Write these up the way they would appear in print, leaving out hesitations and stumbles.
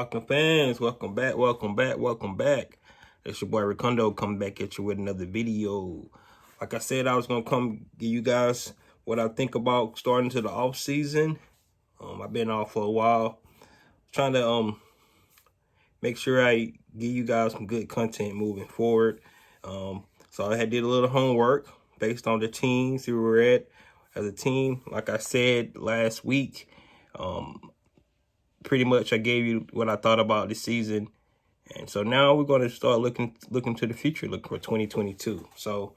Falcon fans, welcome back, welcome back, welcome back. It's your boy Ricondo coming back at you with another video. Like I said, I was going to come give you guys what I think about starting to the off season. I've been off for a while, trying to make sure I give you guys some good content moving forward. So I did a little homework based on the team, see where we're at as a team. Like I said last week, pretty much I gave you what I thought about this season. And so now we're going to start looking to the future, looking for 2022. So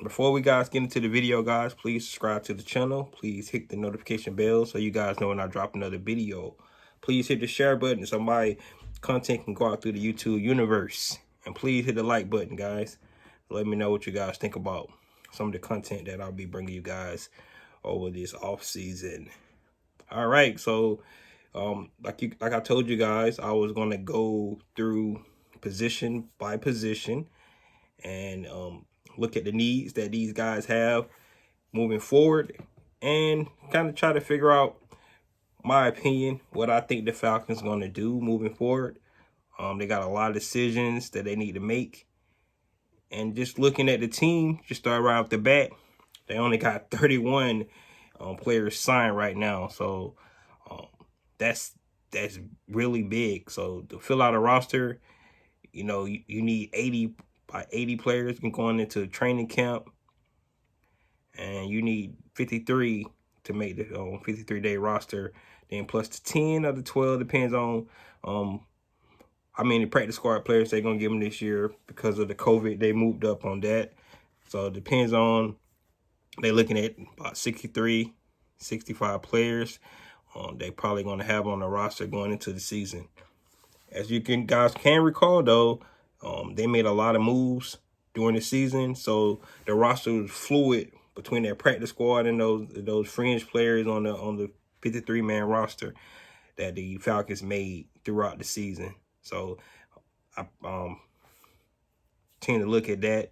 before we guys get into the video, guys, please subscribe to the channel. Please hit the notification bell so you guys know when I drop another video. Please hit the share button so my content can go out through the YouTube universe. And please hit the like button, guys. Let me know what you guys think about some of the content that I'll be bringing you guys over this off season. All right, so like I told you guys, I was going to go through position by position and look at the needs that these guys have moving forward and kind of try to figure out my opinion, what I think the Falcons going to do moving forward. They got a lot of decisions that they need to make. And just looking at the team, just start right off the bat, they only got 31 players signed right now. So that's really big. So to fill out a roster, you know, you need 80 players going into training camp, and you need 53 to make the 53-day roster. Then plus the 10 or the 12 depends on how many practice squad players they're gonna give them this year because of the COVID. They moved up on that, so it depends on. They're looking at about 63, 65 players. They probably going to have on the roster going into the season. As you guys can recall, though, they made a lot of moves during the season, so the roster was fluid between their practice squad and those fringe players on the 53-man roster that the Falcons made throughout the season. So I tend to look at that,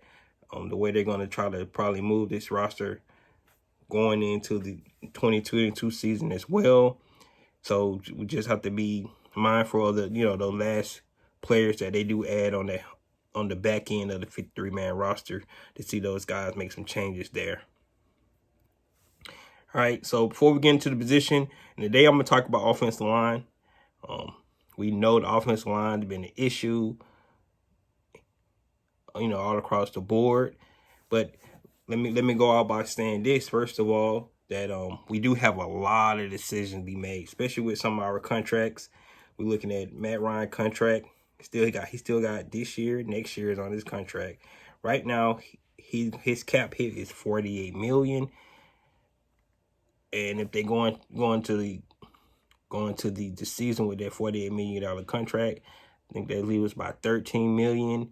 the way they're going to try to probably move this roster going into the 2022 season as well. So we just have to be mindful of the the last players that they do add on the back end of the 53-man roster to see those guys make some changes there. All right, so before we get into the position, and today I'm going to talk about offensive line. We know the offensive line has been an issue, all across the board. But let me go out by saying this, first of all, that we do have a lot of decisions to be made, especially with some of our contracts. We're looking at Matt Ryan contract. He still got this year, next year is on his contract. Right now, his cap hit is $48 million. And if they going to the season with that $48 million contract, I think they leave us about $13 million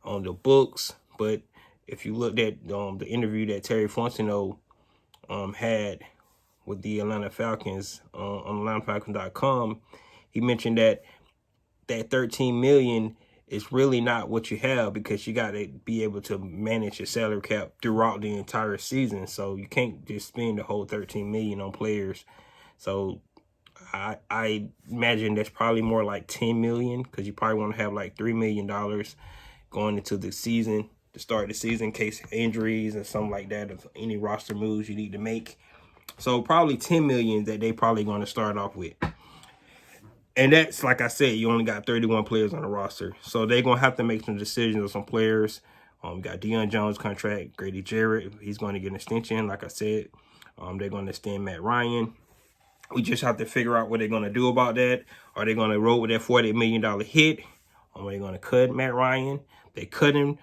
on the books. But if you looked at the interview that Terry Fontenot had with the Atlanta Falcons on AtlantaFalcons.com, he mentioned that $13 million is really not what you have, because you got to be able to manage your salary cap throughout the entire season. So you can't just spend the whole $13 million on players. So I imagine that's probably more like $10 million, because you probably want to have like $3 million going into the season, to start the season, in case of injuries or something like that, of any roster moves you need to make. So probably $10 million that they probably going to start off with. And that's, like I said, you only got 31 players on the roster. So they're going to have to make some decisions on some players. We got Deion Jones' contract, Grady Jarrett, he's going to get an extension, like I said. They're going to extend Matt Ryan. We just have to figure out what they're going to do about that. Are they going to roll with that $48 million hit? Or are they going to cut Matt Ryan? They cut him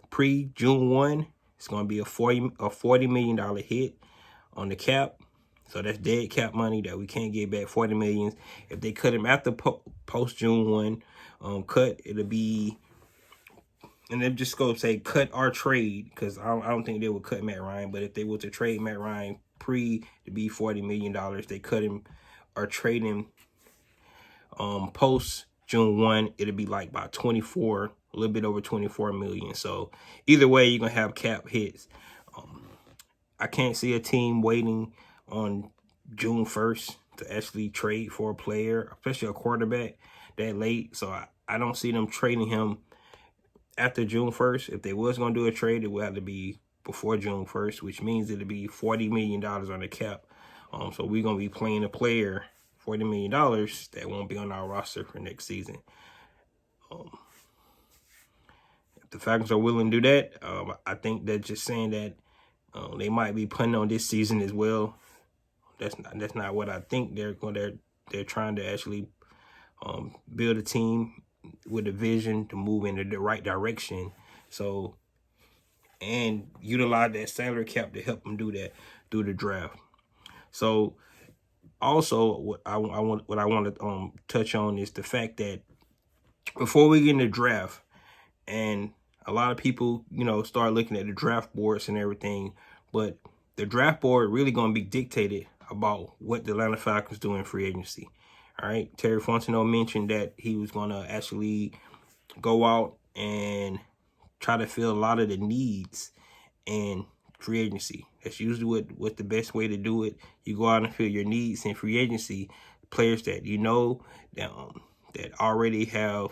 pre-June 1. It's going to be a $40 million hit on the cap. So that's dead cap money that we can't get back, $40 million. If they cut him after post-June 1 cut, it'll be, and then just go say cut our trade, because I don't think they would cut Matt Ryan. But if they were to trade Matt Ryan to be $40 million, they cut him or trade him post-June 1, it'll be like about 24, a little bit over 24 million. So either way, you're going to have cap hits. I can't see a team waiting on June 1st to actually trade for a player, especially a quarterback, that late. So I don't see them trading him after June 1st. If they was going to do a trade, it would have to be before June 1st, which means it'll be $40 million on the cap. So we're going to be playing a player $40 million that won't be on our roster for next season. If the Falcons are willing to do that, I think they're just saying that they might be punting on this season as well. That's not what I think. They're trying to actually build a team with a vision to move in the right direction. So, and utilize that salary cap to help them do that through the draft. So, also what I want to touch on is the fact that before we get in the draft, and a lot of people, start looking at the draft boards and everything, but the draft board really going to be dictated about what the Atlanta Falcons do in free agency. All right, Terry Fontenot mentioned that he was going to actually go out and try to fill a lot of the needs in free agency. That's usually what the best way to do it. You go out and fill your needs in free agency. Players that that already have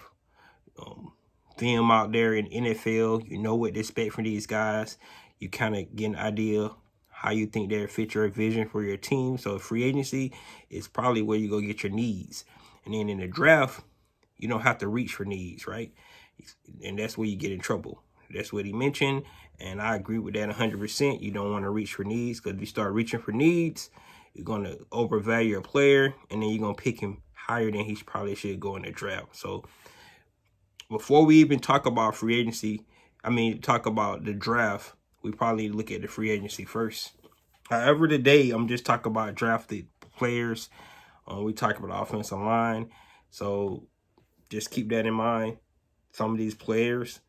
them out there in NFL, you know what to expect from these guys. You kind of get an idea how you think they'll fit your vision for your team. So free agency is probably where you go get your needs. And then in the draft, you don't have to reach for needs, right? And that's where you get in trouble. That's what he mentioned, and I agree with that 100%. You don't want to reach for needs, because if you start reaching for needs, you're going to overvalue a player, and then you're going to pick him higher than he probably should go in the draft. So before we even talk about free agency, talk about the draft, we probably look at the free agency first. However, today I'm just talking about drafted players. We talk about the offensive line, so just keep that in mind. Some of these players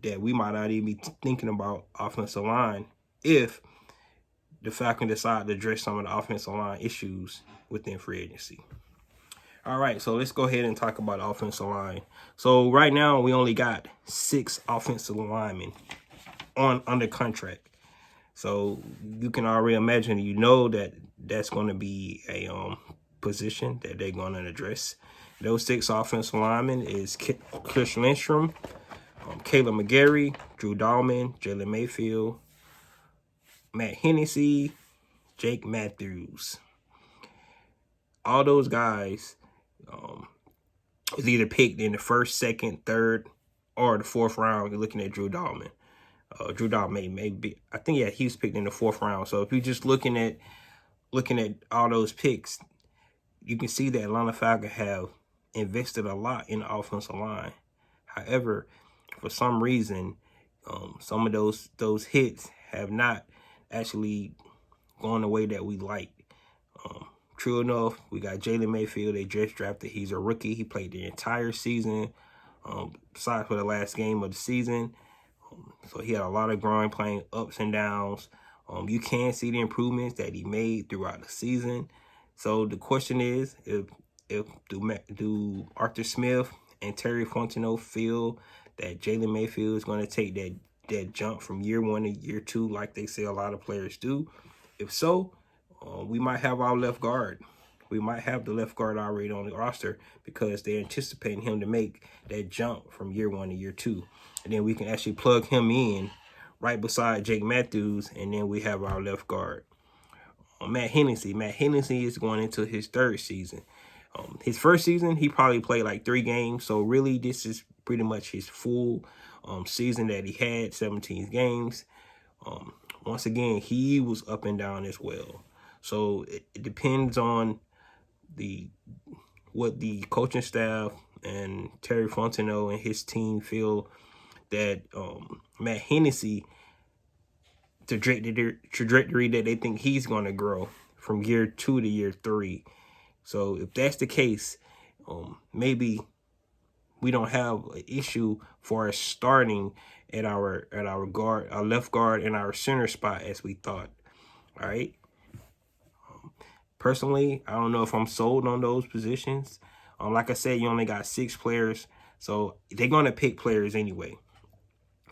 that we might not even be thinking about offensive line if the Falcons decide to address some of the offensive line issues within free agency. All right, so let's go ahead and talk about the offensive line. So right now we only got 6 offensive linemen under contract. So you can already imagine, that that's going to be a position that they're going to address. Those 6 offensive linemen is Chris Lindstrom, Caleb Mcgary, Drew Dalman, Jalen Mayfield, Matt Hennessy, Jake Matthews. All those guys is either picked in the 1st, 2nd, 3rd, or the 4th round. You're looking at Drew Dalman. Drew Dalman may be, I think, yeah, he was picked in the 4th round. So if you're just looking at all those picks, you can see that Atlanta Falcons have invested a lot in the offensive line. However, for some reason, some of those hits have not actually gone the way that we like. True enough, we got Jalen Mayfield. They just drafted. He's a rookie. He played the entire season, aside for the last game of the season. So he had a lot of growing, playing ups and downs. You can see the improvements that he made throughout the season. So the question is, do Arthur Smith and Terry Fontenot feel that Jalen Mayfield is going to take that jump from year 1 to year 2, like they say a lot of players do? If so, we might have our left guard. We might have the left guard already on the roster because they're anticipating him to make that jump from year 1 to year 2. And then we can actually plug him in right beside Jake Matthews, and then we have our left guard. Matt Hennessy. Matt Hennessy is going into his 3rd season. His 1st season, he probably played like 3 games. So really, this is pretty much his full season that he had, 17 games. Once again, he was up and down as well. So it depends on what the coaching staff and Terry Fontenot and his team feel that Matt Hennessy, the trajectory that they think he's going to grow from year 2 to year 3. So if that's the case, maybe we don't have an issue for us starting at our guard, our left guard, and our center spot as we thought. All right. Personally, I don't know if I'm sold on those positions. Like I said, you only got 6 players, so they're going to pick players anyway.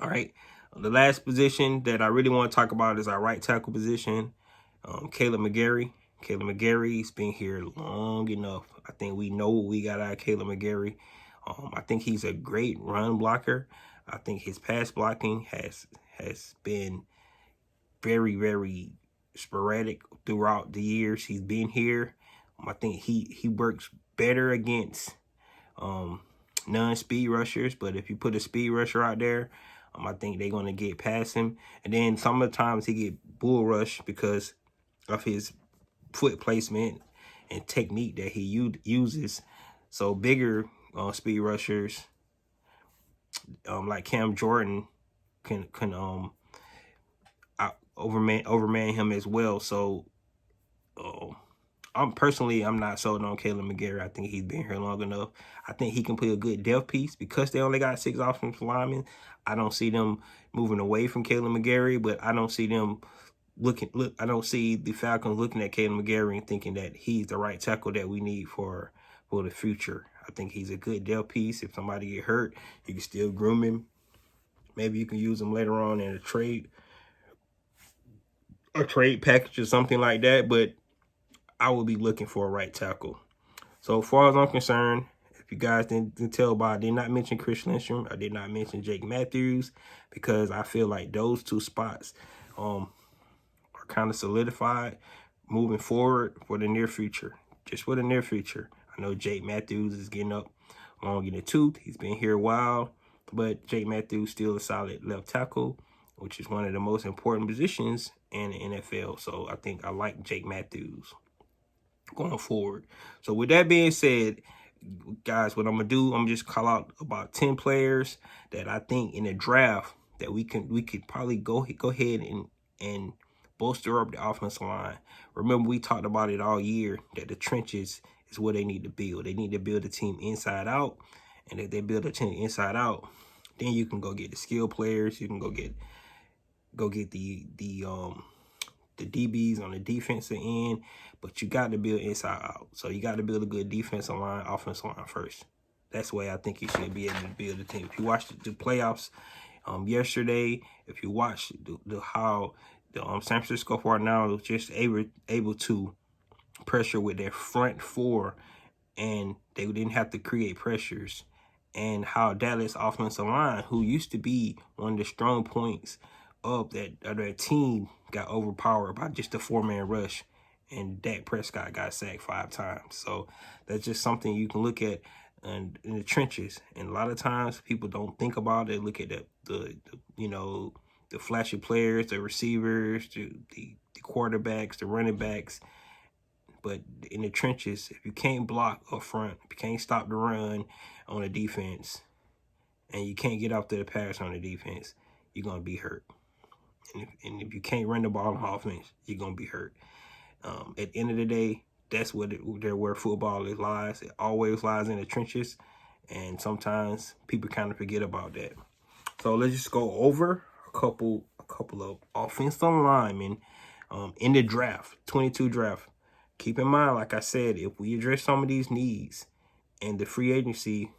All right. The last position that I really want to talk about is our right tackle position. Caleb Mcgary. Caleb Mcgary's been here long enough. I think we know what we got out of Caleb Mcgary. I think he's a great run blocker. I think his pass blocking has been very, very sporadic throughout the years he's been here. I think he works better against non-speed rushers, but if you put a speed rusher out there, I think they're going to get past him. And then some of the times he get bull rush because of his foot placement and technique that he uses. So bigger speed rushers like Cam Jordan can overman him as well. So I'm not sold on Caleb Mcgary. I think he's been here long enough. I think he can play a good depth piece because they only got 6 offensive linemen. I don't see them moving away from Caleb Mcgary, but I don't see them I don't see the Falcons looking at Caleb Mcgary and thinking that he's the right tackle that we need for the future. I think he's a good depth piece. If somebody get hurt, you can still groom him. Maybe you can use him later on in a trade package or something like that, but I will be looking for a right tackle. So as far as I'm concerned, if you guys didn't tell by, I did not mention Chris Lindstrom. I did not mention Jake Matthews because I feel like those 2 spots are kind of solidified moving forward for the near future. Just for the near future. I know Jake Matthews is getting up long in the tooth. He's been here a while, but Jake Matthews still a solid left tackle, which is one of the most important positions in the NFL. So I think I like Jake Matthews going forward. So with that being said, guys, what I'm gonna do, I'm just call out about 10 players that I think in the draft that we could probably go ahead and bolster up the offensive line. Remember, we talked about it all year that the trenches is what they need to build. They need to build a team inside out, and if they build a team inside out, then you can go get the skill players. You can go get the DBs on the defensive end, but you got to build inside out. So you got to build a good defensive line, offensive line first. That's the way I think you should be able to build a team. If you watched the playoffs yesterday, if you watch how the San Francisco 49ers was just able to pressure with their front 4, and they didn't have to create pressures, and how Dallas offensive line, who used to be one of the strong points of that team, got overpowered by just a 4-man rush, and Dak Prescott got sacked 5 times. So that's just something you can look at in the trenches. And a lot of times people don't think about it. Look at the flashy players, the receivers, the quarterbacks, the running backs. But in the trenches, if you can't block up front, if you can't stop the run on the defense, and you can't get off to the pass on the defense, you're going to be hurt. And if you can't run the ball on offense, you're going to be hurt. At the end of the day, that's where football lies. It always lies in the trenches, and sometimes people kind of forget about that. So let's just go over a couple of offensive linemen in the draft, 22 draft. Keep in mind, like I said, if we address some of these needs in the free agency,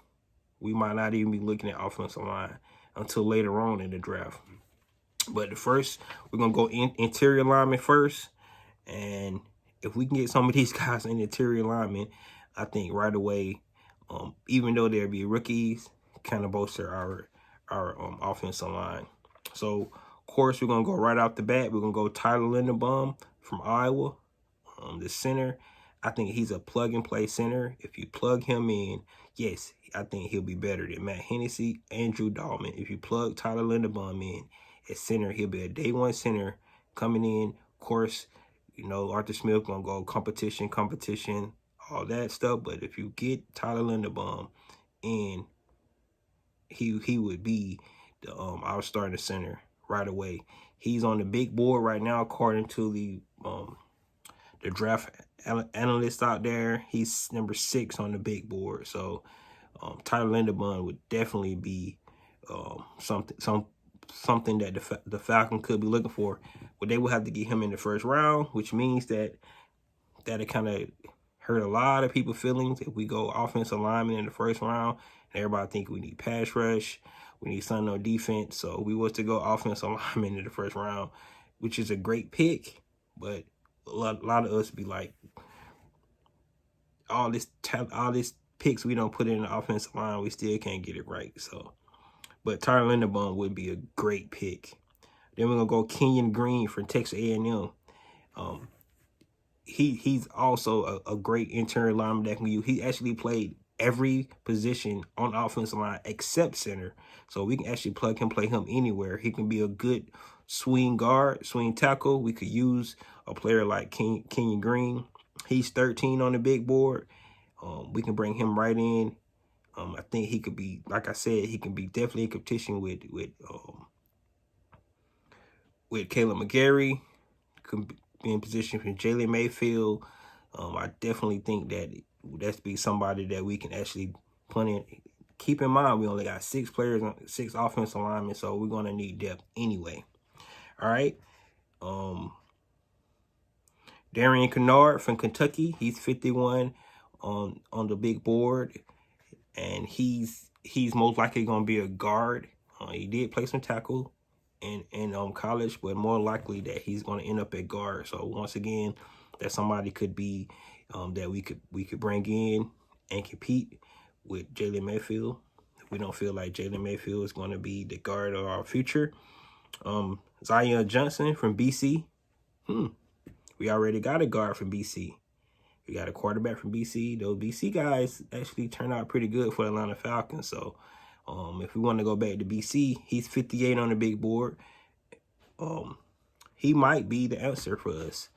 we might not even be looking at offensive line until later on in the draft. But first, we're going to go interior lineman first. And if we can get some of these guys in interior linemen, I think right away, even though they'll be rookies, kind of bolster our offensive line. So, of course, we're going to go right off the bat. We're going to go Tyler Linderbaum from Iowa. The center, I think he's a plug-and-play center. If you plug him in, yes, I think he'll be better than Matt Hennessy and Drew Dalman. If you plug Tyler Linderbaum in at center, he'll be a day-one center coming in. Of course, Arthur Smith going to go competition, all that stuff. But if you get Tyler Linderbaum in, he would be our starting center right away. He's on the big board right now, according to the draft analysts out there. He's number 6 on the big board. So Tyler Linderbaum would definitely be something that the Falcons could be looking for. But they will have to get him in the first round, which means that it kind of hurt a lot of people's feelings if we go offensive lineman in the first round. And everybody think we need pass rush, we need something on defense. So we was to go offensive lineman in the first round, which is a great pick, but lot of us be like, all this picks we don't put in the offensive line, we still can't get it right. So, but Tyler Linderbaum would be a great pick. Then we're gonna go Kenyon Green from Texas A&M. He's also a great interior lineman that can use. He actually played every position on the offensive line except center, so we can actually play him anywhere. He can be a good swing guard, swing tackle. We could use a player like Kenyon Green. He's 13 on the big board. We can bring him right in. I think he could be, like I said, he can be definitely in competition with Caleb Mcgary. Could be in position for Jalen Mayfield. I definitely think that that's be somebody that we can actually put in. Keep in mind, we only got 6 players, 6 offensive linemen, so we're gonna need depth anyway. All right. Darien Canard from Kentucky. He's 51 on the big board, and he's most likely gonna be a guard. He did play some tackle in college, but more likely that he's gonna end up at guard. So once again, that somebody could be that we could bring in and compete with Jalen Mayfield. We don't feel like Jalen Mayfield is going to be the guard of our future. Zion Johnson from BC. We already got a guard from BC. We got a quarterback from BC. Those BC guys actually turned out pretty good for the Atlanta Falcons. So if we want to go back to BC, he's 58 on the big board. He might be the answer for us.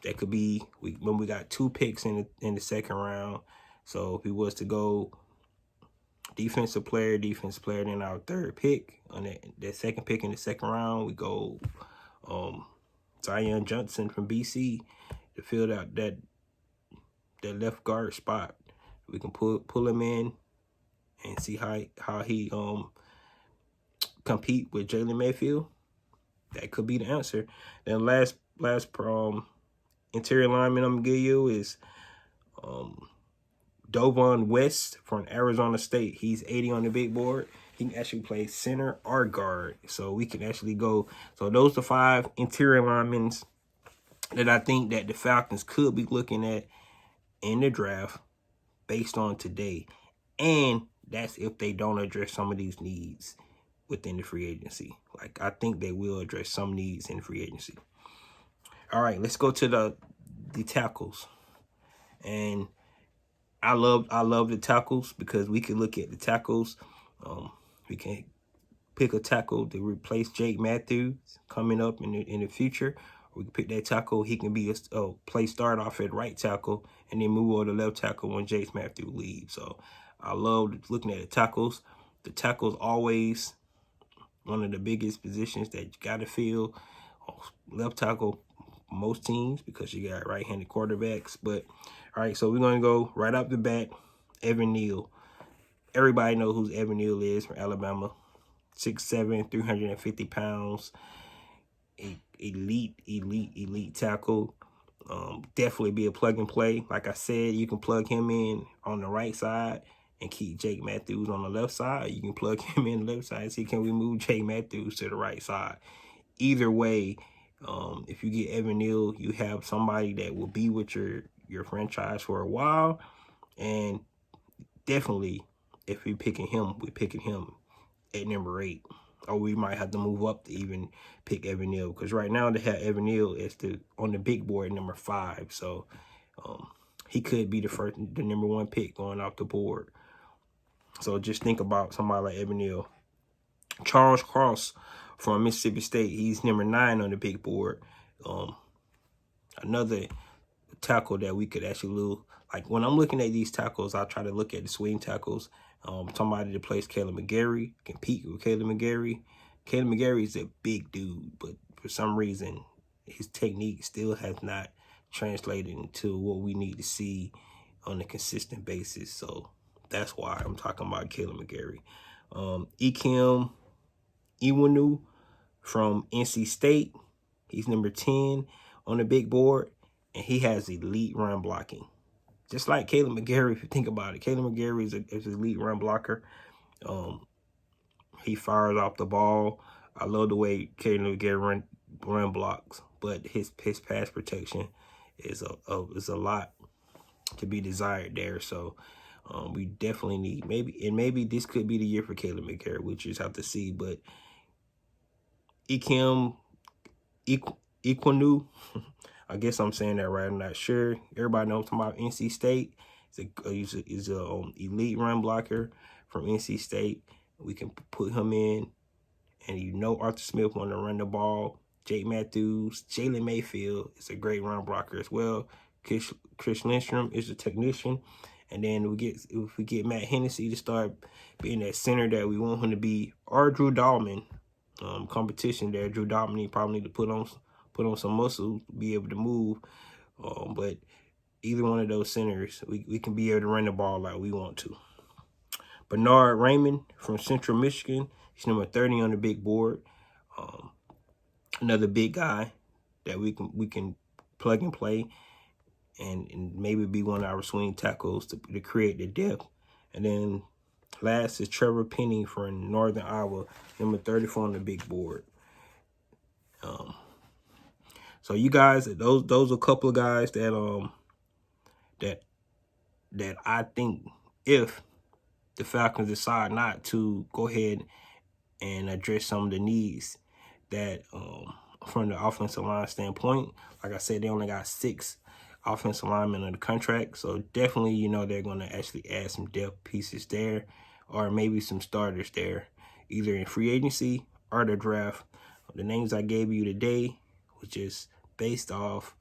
That could be when we got 2 picks in the second round. So if he was to go defensive player, then our 3rd pick on that second pick in the second round, we go Zion Johnson from BC to fill out that left guard spot. We can pull him in and see how he compete with Jalen Mayfield. That could be the answer. Then last interior lineman I'm gonna give you is Dovon West from Arizona State. He's 80 on the big board. He can actually play center or guard. So we can actually go. So those are the 5 interior linemen that I think that the Falcons could be looking at in the draft based on today. And that's if they don't address some of these needs within the free agency. Like, I think they will address some needs in free agency. All right, let's go to the tackles. And I love the tackles because we can look at the tackles. We can pick a tackle to replace Jake Matthews coming up in the future. We can pick that tackle. He can be a start off at right tackle and then move over to left tackle when Jake Matthews leaves. So I love looking at the tackles. The tackle's always one of the biggest positions that you got to fill. Left tackle, most teams, because you got right-handed quarterbacks. But all right, so we're going to go right off the bat, Evan Neal. Everybody knows who Evan Neal is from Alabama. 6'7", 350 pounds. Elite tackle. Definitely be a plug and play. Like I said, you can plug him in on the right side and keep Jake Matthews on the left side. You can plug him in the left side and see, can we move Jake Matthews to the right side? Either way, if you get Evan Neal, you have somebody that will be with your franchise for a while. And definitely, if we're picking him at number 8. Or we might have to move up to even pick Evan Neal, because right now they have Evan Neal on the big board number 5. So he could be the number 1 pick going off the board. So just think about somebody like Evan Neal. Charles Cross from Mississippi State. He's number 9 on the big board. Another tackle that we could actually lose. Like, when I'm looking at these tackles, I try to look at the swing tackles. Somebody that plays Caleb Mcgary, compete with Caleb Mcgary. Caleb Mcgary is a big dude, but for some reason, his technique still has not translated into what we need to see on a consistent basis. So that's why I'm talking about Caleb Mcgary. Ikem Iwanu from NC State. He's number 10 on the big board, and he has elite run blocking. Just like Caleb Mcgary, if you think about it. Caleb Mcgary is an elite run blocker. He fires off the ball. I love the way Caleb Mcgary run blocks. but his pass protection is a lot to be desired there. So we definitely need maybe this could be the year for Caleb Mcgary. We just have to see. But Ikem Equinu, I guess I'm saying that right. I'm not sure. Everybody knows I'm talking about NC State. He's a elite run blocker from NC State. We can put him in, and Arthur Smith want to run the ball. Jake Matthews, Jalen Mayfield is a great run blocker as well. Chris Lindstrom is a technician. And then if we get Matt Hennessy to start being that center that we want him to be, or Drew Dahlman, competition there. Drew Dahlman probably need to put on some muscle to be able to move. But either one of those centers, we can be able to run the ball like we want to. Bernard Raymond from Central Michigan. He's number 30 on the big board. Another big guy that we can plug and play and maybe be one of our swing tackles to create the depth. And then last is Trevor Penny from Northern Iowa, number 34 on the big board. So you guys, those are a couple of guys that that I think if the Falcons decide not to go ahead and address some of the needs that from the offensive line standpoint, like I said, they only got 6 offensive linemen under the contract, so definitely they're going to actually add some depth pieces there, or maybe some starters there, either in free agency or the draft. The names I gave you today, which is based off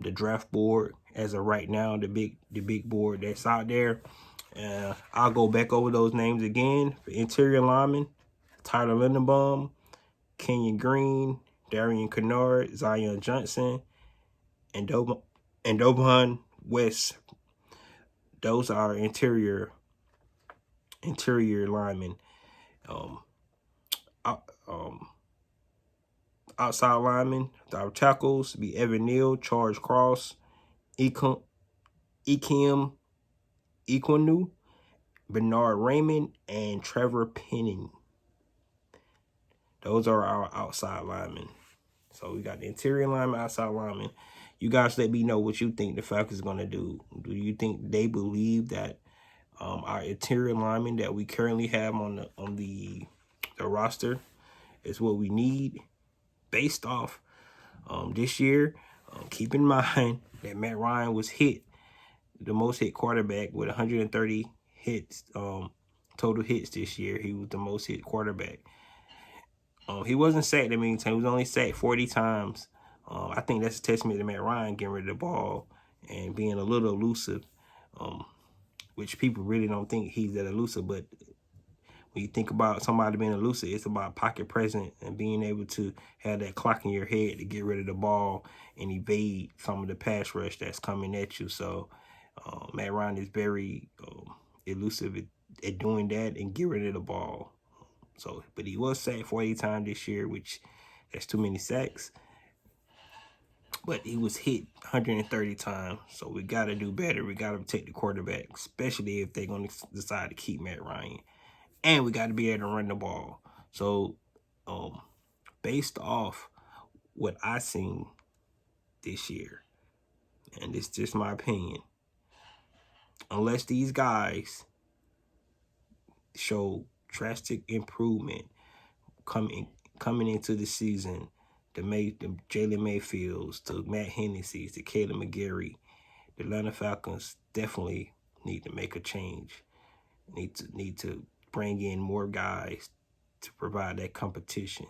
the draft board as of right now, the big board that's out there. I'll go back over those names again. For interior linemen, Tyler Linderbaum, Kenyon Green, Darien Canard, Zion Johnson, and Dobon West. Those are interior linemen. Outside linemen, our tackles be Evan Neal, Charles Cross, Ikem Equinu, Bernard Raymond, and Trevor Penning. Those are our outside linemen. So we got the interior lineman, outside lineman. You guys let me know what you think the Falcons are going to do. Do you think they believe that our interior lineman that we currently have on the roster is what we need based off this year? Keep in mind that Matt Ryan was the most hit quarterback with 130 hits, total hits this year. He was the most hit quarterback. He wasn't sacked that many times. He was only sacked 40 times. I think that's a testament to Matt Ryan getting rid of the ball and being a little elusive, which people really don't think he's that elusive. But when you think about somebody being elusive, it's about pocket presence and being able to have that clock in your head to get rid of the ball and evade some of the pass rush that's coming at you. So Matt Ryan is very elusive at doing that and get rid of the ball. So, but he was sacked 40 times this year, which that's too many sacks. But he was hit 130 times. So we got to do better. We got to protect the quarterback, especially if they're going to decide to keep Matt Ryan. And we got to be able to run the ball. So based off what I seen this year, and it's just my opinion, unless these guys show drastic improvement coming into the season, the Jalen Mayfields, to Matt Hennessy's, to Caleb Mcgary, the Atlanta Falcons definitely need to make a change. Need to bring in more guys to provide that competition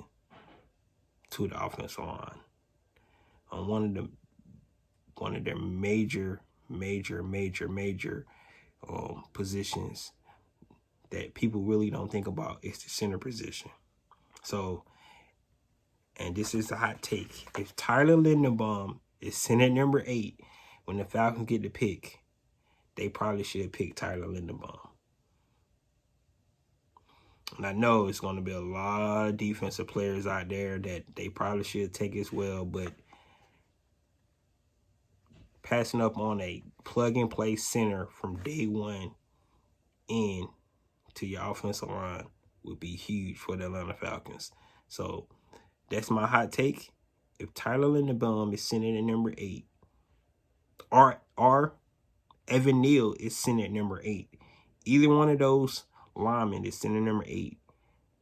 to the offensive line. One of their major positions that people really don't think about is the center position. So, and this is a hot take. If Tyler Linderbaum is center number 8 when the Falcons get the pick, they probably should pick Tyler Linderbaum. And I know it's going to be a lot of defensive players out there that they probably should take as well, but passing up on a plug-and-play center from day one in to your offensive line would be huge for the Atlanta Falcons. So that's my hot take. if Tyler Linderbaum is sitting at number 8, or Evan Neal is sitting at number 8, either one of those linemen is sitting at number 8.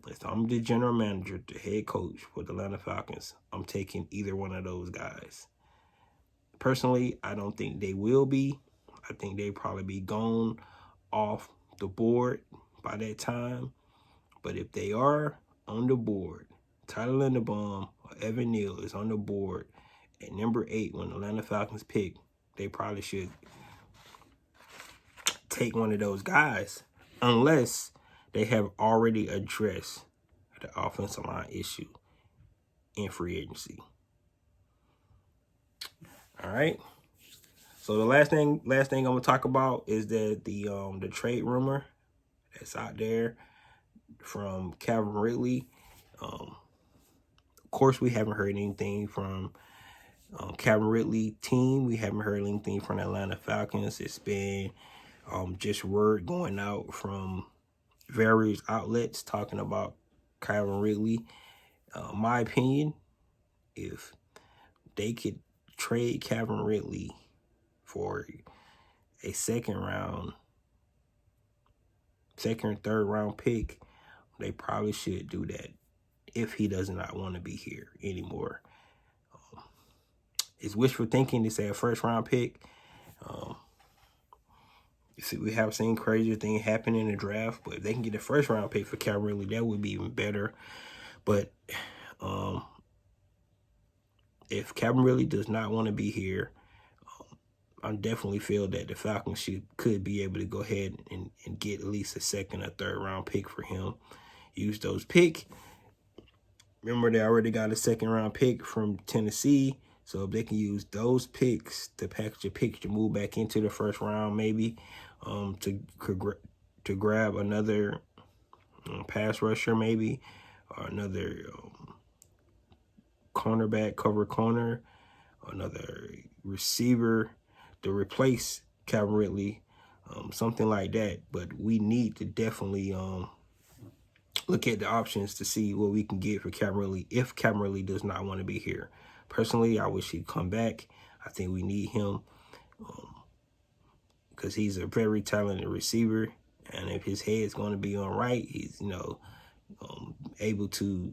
If I'm the general manager, the head coach for the Atlanta Falcons, I'm taking either one of those guys. Personally, I don't think they will be. I think they'll probably be gone off the board by that time. But if they are on the board, Tyler Linderbaum or Evan Neal is on the board at number 8 when the Atlanta Falcons pick, they probably should take one of those guys unless they have already addressed the offensive line issue in free agency. All right. So the last thing I'm gonna talk about is that the trade rumor that's out there from Calvin Ridley. Of course, we haven't heard anything from Calvin Ridley team. We haven't heard anything from the Atlanta Falcons. It's been just word going out from various outlets talking about Calvin Ridley. My opinion, if they could trade Calvin Ridley for a second or third round pick, they probably should do that if he does not want to be here anymore. It's wishful thinking to say a first round pick. You see, we have seen crazier things happen in the draft, but if they can get a first round pick for Calvin Ridley, that would be even better. But if Calvin Ridley does not want to be here, I definitely feel that the Falcons could be able to go ahead and get at least a second or third round pick for him. Use those picks. Remember, they already got a second round pick from Tennessee. So if they can use those picks to package a pick to move back into the first round, maybe to grab another pass rusher, maybe, or another cornerback, cover corner, another receiver to replace Calvin Ridley, something like that. But we need to definitely look at the options to see what we can get for Calvin Ridley if Calvin Ridley does not want to be here. Personally, I wish he'd come back. I think we need him because he's a very talented receiver, and if his head's going to be on right, he's able to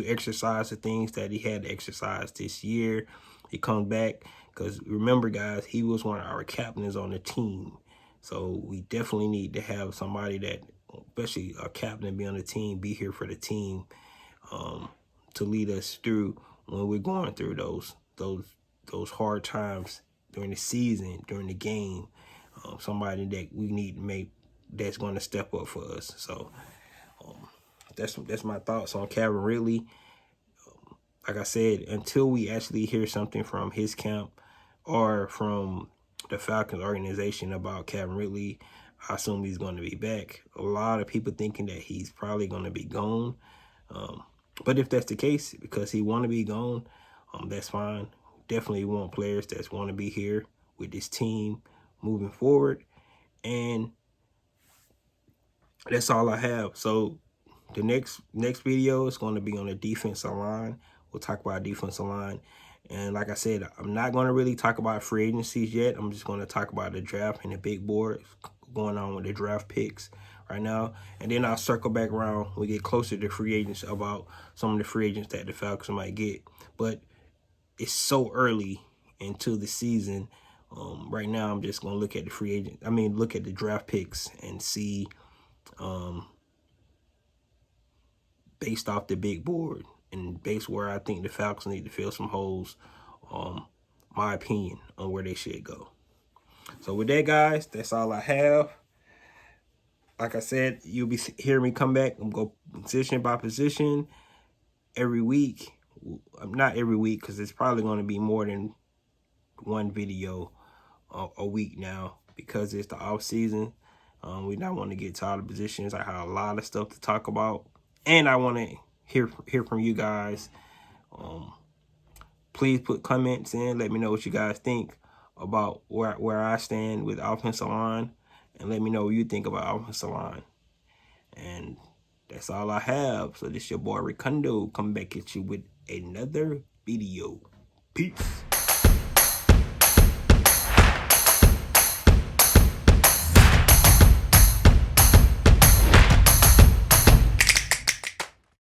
exercise the things that he had to exercise this year. He comes back because remember, guys, he was one of our captains on the team. So we definitely need to have somebody that, especially a captain, be on the team, be here for the team, to lead us through when we're going through those hard times during the season, during the game. Somebody that we need to make that's going to step up for us. So that's my thoughts on Calvin Ridley. Like I said, until we actually hear something from his camp or from the Falcons organization about Calvin Ridley, I assume he's going to be back. A lot of people thinking that he's probably going to be gone. But if that's the case, because he want to be gone, that's fine. Definitely want players that want to be here with this team moving forward. And that's all I have. So the next video is going to be on the defensive line. We'll talk about defensive line. And like I said, I'm not going to really talk about free agencies yet. I'm just going to talk about the draft and the big board going on with the draft picks right now. And then I'll circle back around when we get closer to free agents about some of the free agents that the Falcons might get. But it's so early into the season. Right now, I'm just going to look at the look at the draft picks and see based off the big board and based where I think the Falcons need to fill some holes, my opinion on where they should go. So with that, guys, that's all I have. Like I said, you'll be hearing me come back and go position by position every week. Not every week, because it's probably going to be more than one video a week now because it's the off season. We not want to get to all the positions. I have a lot of stuff to talk about, and I want to hear from you guys. Please put comments in. Let me know what you guys think about where I stand with offensive line, and let me know what you think about offensive line. And that's all I have. So this your boy Ricondo coming back at you with another video. Peace.